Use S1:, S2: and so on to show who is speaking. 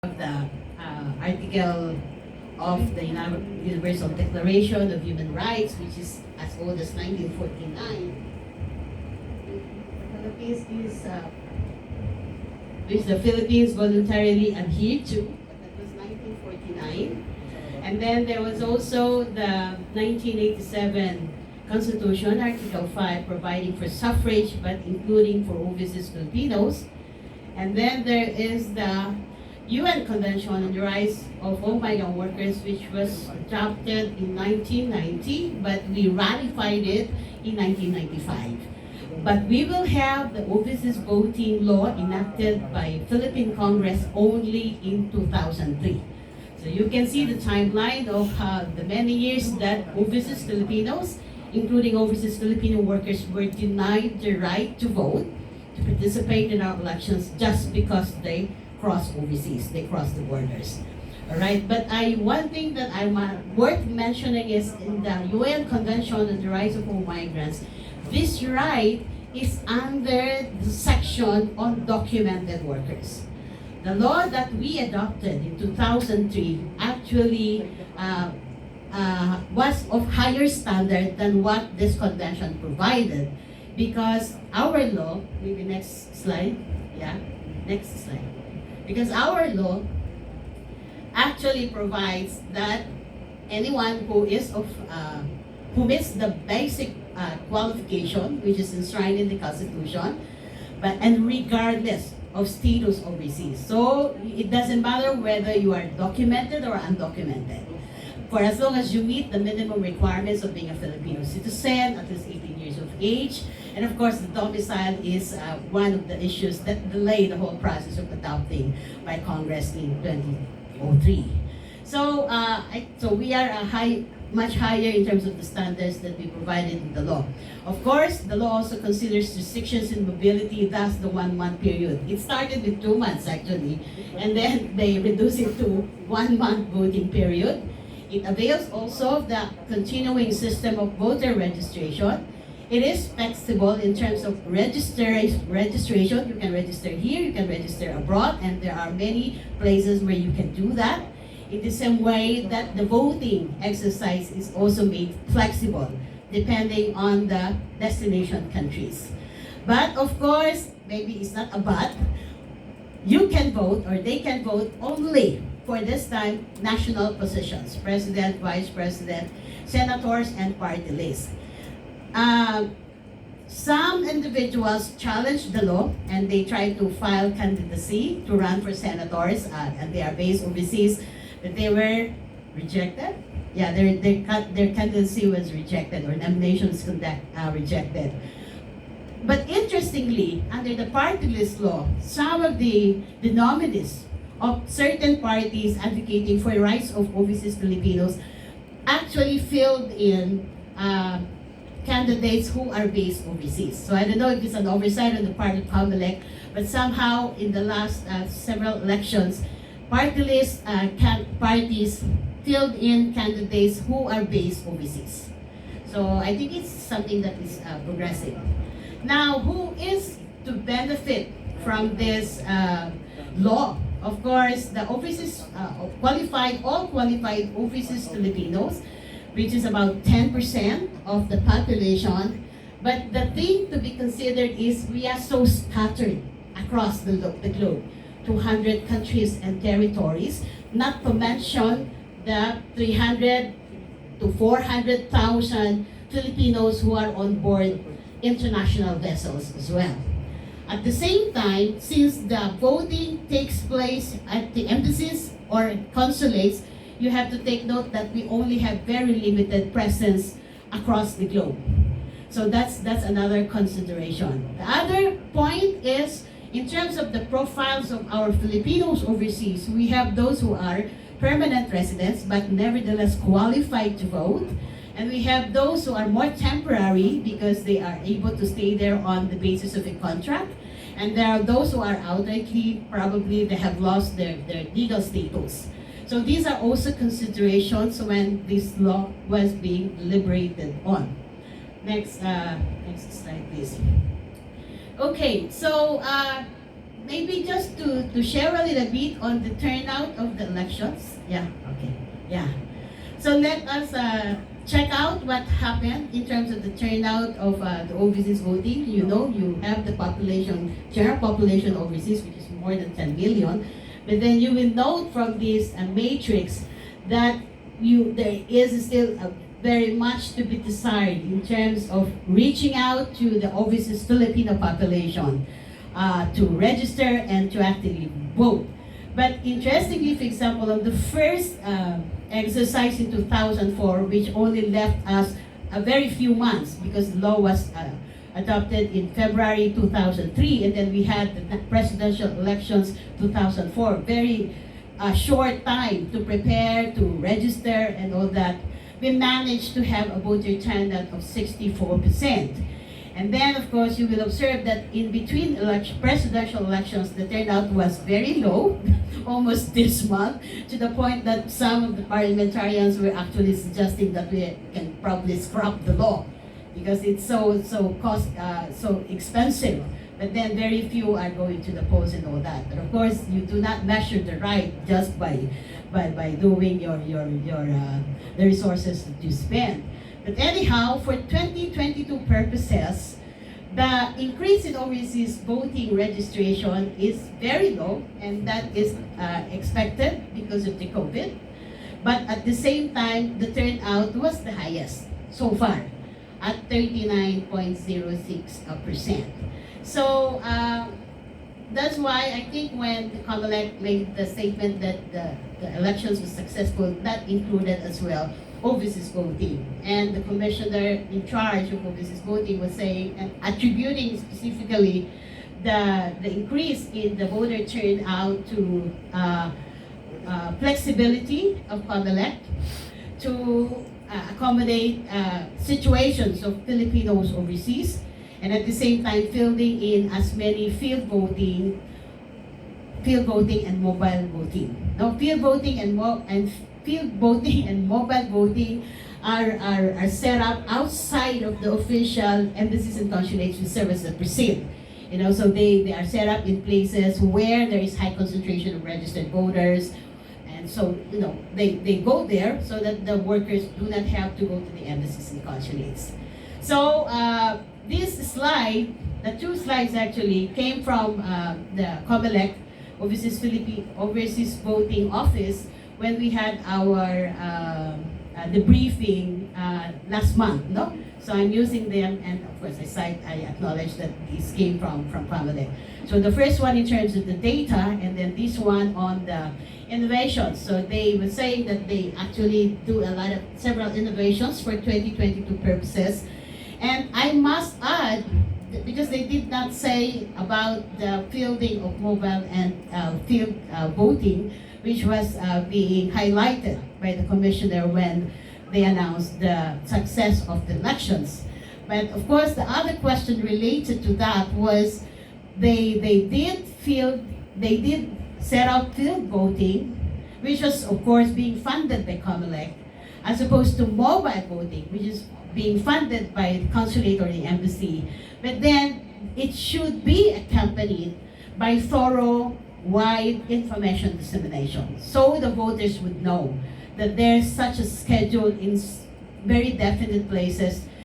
S1: of the article of the Universal Declaration of Human Rights, which is as old as 1949. Which the Philippines voluntarily adhered to, but that was 1949. And then there was also the 1987 Constitution, Article 5, providing for suffrage, but including for overseas Filipinos. And then there is the UN Convention on the Rights of All Migrant Workers, which was adopted in 1990, but we ratified it in 1995. But we will have the overseas voting law enacted by Philippine Congress only in 2003. So you can see the timeline of the many years that overseas Filipinos, including overseas Filipino workers, were denied the right to vote, to participate in our elections just because they cross overseas, they cross the borders. All right, but one thing that I'm worth mentioning is in the UN Convention on the Rights of All Migrants, this right is under the section on documented workers. The law that we adopted in 2003 actually was of higher standard than what this convention provided, because our law, maybe next slide, yeah, next slide. Because our law actually provides that anyone who is who meets the basic qualification, which is enshrined in the Constitution, and regardless of status overseas. So it doesn't matter whether you are documented or undocumented. For as long as you meet the minimum requirements of being a Filipino citizen, at least 18 years of age, and of course the domicile is one of the issues that delayed the whole process of adopting by Congress in 2003. So, so we are much higher in terms of the standards that we provided in the law. Of course, the law also considers restrictions in mobility, thus the 1 month period. It started with 2 months actually, and then they reduced it to 1 month voting period. It avails also of the continuing system of voter registration. It is flexible in terms of registration. You can register here, you can register abroad, and there are many places where you can do that. In the same way that the voting exercise is also made flexible depending on the destination countries. But of course, maybe it's not a but, you can vote or they can vote only for this time national positions, president, vice president, senators, and party lists. Some individuals challenged the law and they tried to file candidacy to run for senators and they are based overseas, but they were rejected. Yeah, their candidacy was rejected or nominations rejected. But interestingly, under the party list law, some of the nominees of certain parties advocating for rights of overseas Filipinos actually filled in candidates who are based overseas. So I don't know if it's an oversight on the part of COMELEC, but somehow in the last several elections, party list parties filled in candidates who are based overseas. So I think it's something that is progressive. Now, who is to benefit from this law? Of course, the overseas all qualified overseas Filipinos, which is about 10% of the population. But the thing to be considered is we are so scattered across the globe, 200 countries and territories, not to mention the 300 to 400,000 Filipinos who are on board international vessels as well. At the same time, since the voting takes place at the embassies or consulates, you have to take note that we only have very limited presence across the globe. So that's another consideration. The other point is, in terms of the profiles of our Filipinos overseas, we have those who are permanent residents but nevertheless qualified to vote. And we have those who are more temporary because they are able to stay there on the basis of a contract. And there are those who are outrightly, probably they have lost their legal status. So these are also considerations when this law was being deliberated on. Next slide, please. Okay, so maybe just to share a little bit on the turnout of the elections. Yeah, okay, yeah. So let us check out what happened in terms of the turnout of the overseas voting. You know, you have the population, general population overseas, which is more than 10 million. But then you will note from this matrix that there is still very much to be desired in terms of reaching out to the overseas Filipino population to register and to actively vote. But interestingly, for example, on the first exercise in 2004, which only left us a very few months because the law was adopted in February 2003, and then we had the presidential elections 2004. Very short time to prepare, to register, and all that. We managed to have a voter turnout of 64%. And then, of course, you will observe that in between presidential elections, the turnout was very low, almost this month, to the point that some of the parliamentarians were actually suggesting that we can probably scrap the law because it's so expensive. But then very few are going to the polls and all that. But of course, you do not measure the right just by doing the resources that you spend. But anyhow, for 2022 purposes, the increase in overseas voting registration is very low, and that is expected because of the COVID. But at the same time, the turnout was the highest so far at 39.06%. So that's why I think when the COMELEC made the statement that the elections were successful, that included as well overseas voting. And the commissioner in charge of overseas voting was saying and attributing specifically the increase in the voter turnout to flexibility of COMELEC to accommodate situations of Filipinos overseas, and at the same time fielding in as many field voting and mobile voting. Now, field voting and mobile voting are set up outside of the official embassies and consulates who serve as a precinct. You know, so they are set up in places where there is high concentration of registered voters. And so, you know, they go there so that the workers do not have to go to the embassies and consulates. So this slide, the two slides actually came from the COMELEC Overseas Voting Office when we had our debriefing last month, no? So I'm using them, and of course I acknowledge that these came from COMELEC. So the first one in terms of the data, and then this one on the innovations. So they were saying that they actually do several innovations for 2022 purposes. And I must add, because they did not say about the fielding of mobile and field voting, which was being highlighted by the commissioner when they announced the success of the elections. But of course, the other question related to that was they did set up field voting, which was of course being funded by COMELEC, as opposed to mobile voting, which is being funded by the consulate or the embassy. But then it should be accompanied by thorough, wide information dissemination, so the voters would know that there's such a schedule in very definite places